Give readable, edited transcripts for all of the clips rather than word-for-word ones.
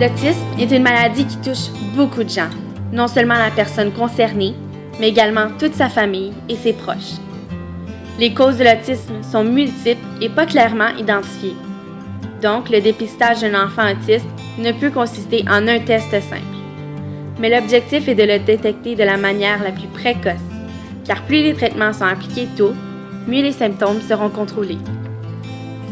L'autisme est une maladie qui touche beaucoup de gens, non seulement la personne concernée, mais également toute sa famille et ses proches. Les causes de l'autisme sont multiples et pas clairement identifiées. Donc, le dépistage d'un enfant autiste ne peut consister en un test simple. Mais l'objectif est de le détecter de la manière la plus précoce, car plus les traitements sont appliqués tôt, mieux les symptômes seront contrôlés.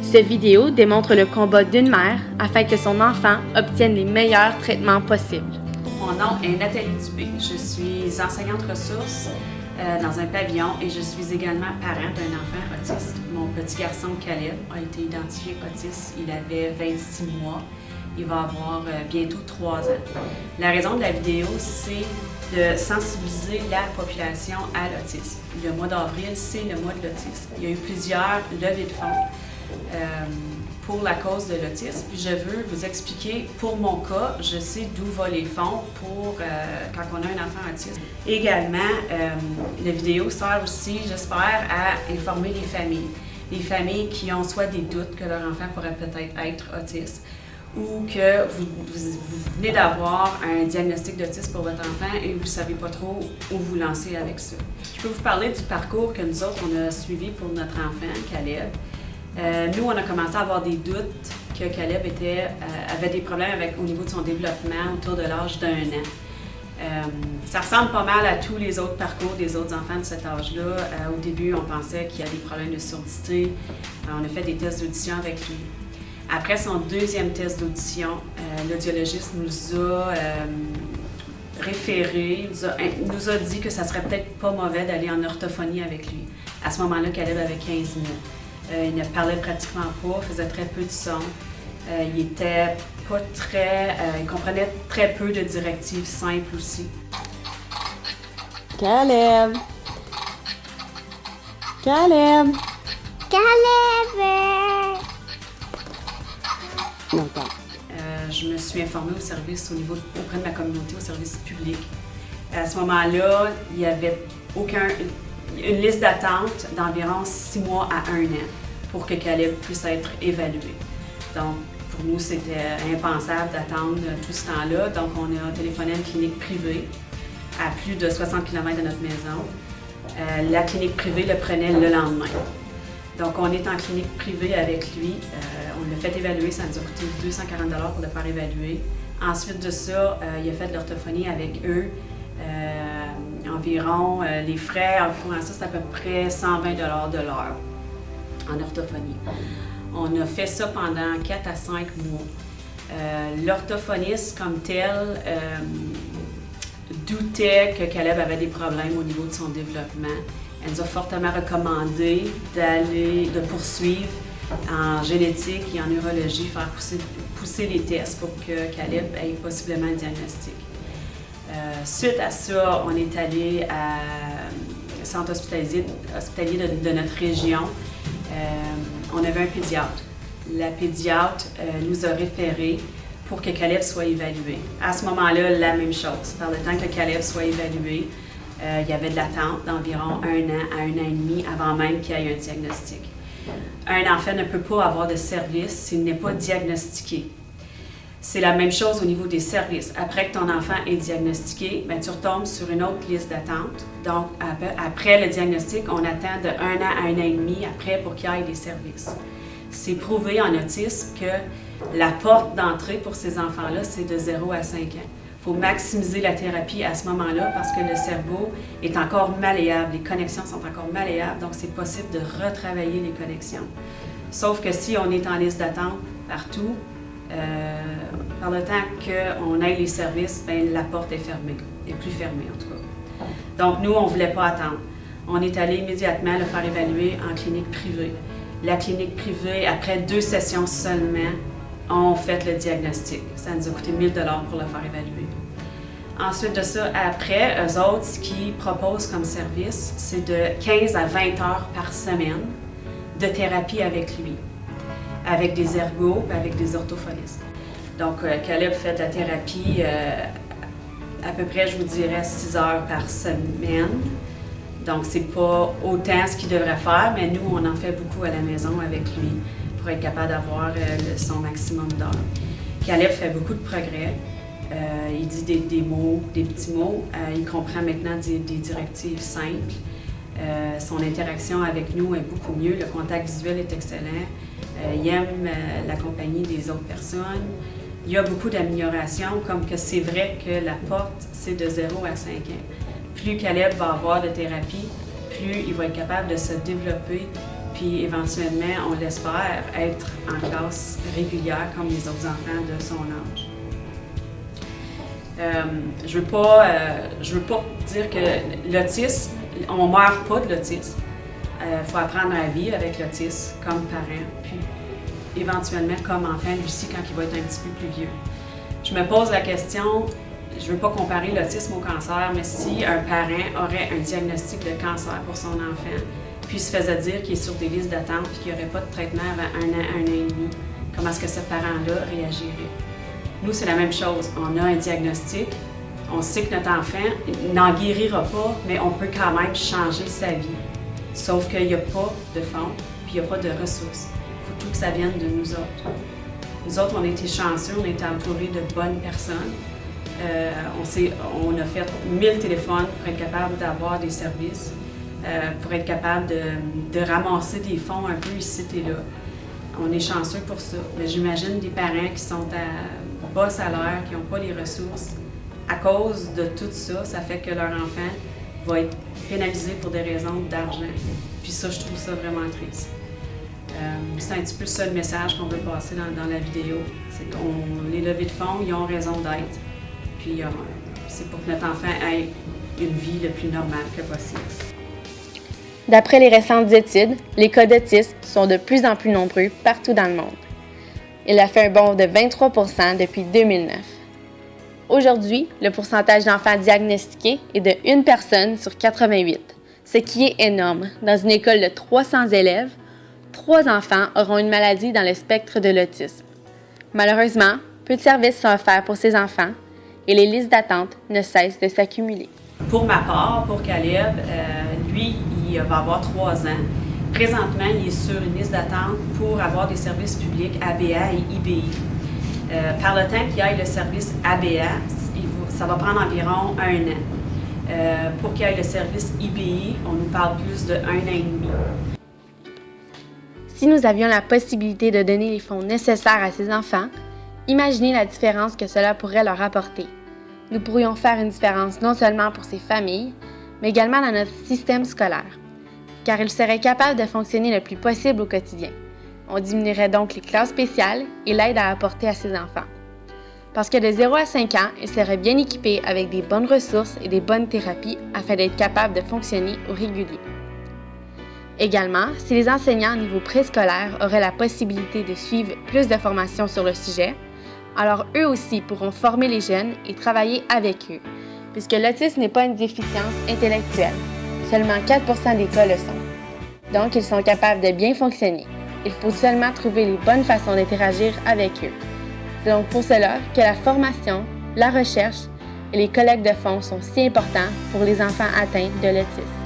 Cette vidéo démontre le combat d'une mère afin que son enfant obtienne les meilleurs traitements possibles. Mon nom est Nathalie Dubé. Je suis enseignante ressources dans un pavillon et je suis également parent d'un enfant autiste. Mon petit garçon Caleb a été identifié autiste. Il avait 26 mois. Il va avoir bientôt 3 ans. La raison de la vidéo, c'est de sensibiliser la population à l'autisme. Le mois d'avril, c'est le mois de l'autisme. Il y a eu plusieurs levées de fonds pour la cause de l'autisme. Je veux vous expliquer, pour mon cas, je sais d'où vont les fonds pour quand on a un enfant autiste. Également, la vidéo sert aussi, j'espère, à informer les familles. Les familles qui ont soit des doutes que leur enfant pourrait peut-être être autiste, ou que vous venez d'avoir un diagnostic d'autisme pour votre enfant et vous ne savez pas trop où vous lancer avec ça. Je peux vous parler du parcours que nous autres, on a suivi pour notre enfant, Caleb. Nous, on a commencé à avoir des doutes que Caleb avait des problèmes au niveau de son développement autour de l'âge d'1 an. Ça ressemble pas mal à tous les autres parcours des autres enfants de cet âge-là. Au début, on pensait qu'il y avait des problèmes de surdité. On a fait des tests d'audition avec lui. Après son deuxième test d'audition, l'audiologiste nous a référé, nous a dit que ça serait peut-être pas mauvais d'aller en orthophonie avec lui. À ce moment-là, Caleb avait 15 mois. Il ne parlait pratiquement pas, faisait très peu de son. Il était pas très... il comprenait très peu de directives simples aussi. Caleb! Caleb! Caleb! Non, je me suis informée au service auprès de ma communauté, au service public. À ce moment-là, il y avait une liste d'attente d'environ 6 mois à 1 an pour que Caleb puisse être évalué. Donc, pour nous, c'était impensable d'attendre tout ce temps-là. Donc, on a téléphoné à une clinique privée à plus de 60 km de notre maison. La clinique privée le prenait le lendemain. Donc, on est en clinique privée avec lui. On l'a fait évaluer, ça nous a coûté 240 $ pour le faire évaluer. Ensuite de ça, il a fait de l'orthophonie avec eux. Environ, les frais, pour ça, c'est à peu près 120 $ de l'heure en orthophonie. On a fait ça pendant 4 à 5 mois. L'orthophoniste comme tel doutait que Caleb avait des problèmes au niveau de son développement. Elle nous a fortement recommandé de poursuivre en génétique et en neurologie, faire pousser les tests pour que Caleb ait possiblement un diagnostic. Suite à ça, on est allé au centre hospitalier de notre région. On avait un pédiatre. La pédiatre nous a référé pour que Caleb soit évalué. À ce moment-là, la même chose. Par le temps que Caleb soit évalué, il y avait de l'attente d'environ 1 an à 1 an et demi avant même qu'il y ait un diagnostic. Un enfant ne peut pas avoir de service s'il n'est pas diagnostiqué. C'est la même chose au niveau des services. Après que ton enfant est diagnostiqué, bien, tu retombes sur une autre liste d'attente. Donc, après le diagnostic, on attend de 1 an à 1 an et demi après pour qu'il y ait des services. C'est prouvé en autisme que la porte d'entrée pour ces enfants-là, c'est de 0 à 5 ans. Il faut maximiser la thérapie à ce moment-là parce que le cerveau est encore malléable, les connexions sont encore malléables, donc c'est possible de retravailler les connexions. Sauf que si on est en liste d'attente partout, par le temps qu'on ait les services, bien, la porte est fermée, est plus fermée en tout cas. Donc nous, on ne voulait pas attendre. On est allé immédiatement le faire évaluer en clinique privée. La clinique privée, après 2 sessions seulement, ont fait le diagnostic. Ça nous a coûté 1 000 $ pour le faire évaluer. Ensuite de ça, après, eux autres, ce qu'ils proposent comme service, c'est de 15 à 20 heures par semaine de thérapie avec lui, avec des ergos et avec des orthophonistes. Donc, Caleb fait de la thérapie à peu près, je vous dirais, 6 heures par semaine. Donc, c'est pas autant ce qu'il devrait faire, mais nous, on en fait beaucoup à la maison avec lui pour être capable d'avoir son maximum d'heures. Caleb fait beaucoup de progrès. Il dit des mots, des petits mots. Il comprend maintenant des directives simples. Son interaction avec nous est beaucoup mieux. Le contact visuel est excellent. Il aime la compagnie des autres personnes. Il y a beaucoup d'améliorations, comme que c'est vrai que la porte, c'est de 0 à 5 ans. Plus Caleb va avoir de thérapie, plus il va être capable de se développer, puis éventuellement, on l'espère, être en classe régulière comme les autres enfants de son âge. Je veux pas dire que l'autisme, on ne meurt pas de l'autisme. Il faut apprendre à vivre avec l'autisme comme parent, puis éventuellement comme enfant aussi quand il va être un petit peu plus vieux. Je me pose la question, je ne veux pas comparer l'autisme au cancer, mais si un parent aurait un diagnostic de cancer pour son enfant, puis se faisait dire qu'il est sur des listes d'attente et qu'il n'y aurait pas de traitement avant 1 an, 1 an et demi, comment est-ce que ce parent-là réagirait? Nous, c'est la même chose. On a un diagnostic, on sait que notre enfant n'en guérira pas, mais on peut quand même changer sa vie. Sauf qu'il n'y a pas de fonds, puis il n'y a pas de ressources. Il faut tout que ça vienne de nous autres. Nous autres, on a été chanceux, on a été entourés de bonnes personnes. On a fait 1000 téléphones pour être capable d'avoir des services, pour être capable de ramasser des fonds un peu ici et là. On est chanceux pour ça. Mais j'imagine des parents qui sont à bas salaire, qui n'ont pas les ressources. À cause de tout ça, ça fait que leur enfant va être pénalisé pour des raisons d'argent. Puis ça, je trouve ça vraiment triste. C'est un petit peu ça le message qu'on veut passer dans la vidéo. C'est qu'on les levées de fonds, ils ont raison d'être. Puis c'est pour que notre enfant ait une vie le plus normale que possible. D'après les récentes études, les cas d'autisme sont de plus en plus nombreux partout dans le monde. Il a fait un bond de 23% depuis 2009. Aujourd'hui, le pourcentage d'enfants diagnostiqués est de 1 personne sur 88, ce qui est énorme. Dans une école de 300 élèves, 3 enfants auront une maladie dans le spectre de l'autisme. Malheureusement, peu de services sont offerts pour ces enfants et les listes d'attente ne cessent de s'accumuler. Pour ma part, pour Caleb, lui, il va avoir 3 ans. Présentement, il est sur une liste d'attente pour avoir des services publics ABA et IBI. Par le temps qu'il y ait le service ABA, ça va prendre environ 1 an. Pour qu'il y ait le service IBI, on nous parle plus de 1 an et demi. Si nous avions la possibilité de donner les fonds nécessaires à ces enfants, imaginez la différence que cela pourrait leur apporter. Nous pourrions faire une différence non seulement pour ces familles, mais également dans notre système scolaire, car ils seraient capables de fonctionner le plus possible au quotidien. On diminuerait donc les classes spéciales et l'aide à apporter à ces enfants. Parce que de 0 à 5 ans, ils seraient bien équipés avec des bonnes ressources et des bonnes thérapies afin d'être capables de fonctionner au régulier. Également, si les enseignants au niveau préscolaire auraient la possibilité de suivre plus de formations sur le sujet, alors eux aussi pourront former les jeunes et travailler avec eux, puisque l'autisme n'est pas une déficience intellectuelle. Seulement 4% des cas le sont. Donc, ils sont capables de bien fonctionner. Il faut seulement trouver les bonnes façons d'interagir avec eux. C'est donc pour cela que la formation, la recherche et les collectes de fonds sont si importants pour les enfants atteints de l'autisme.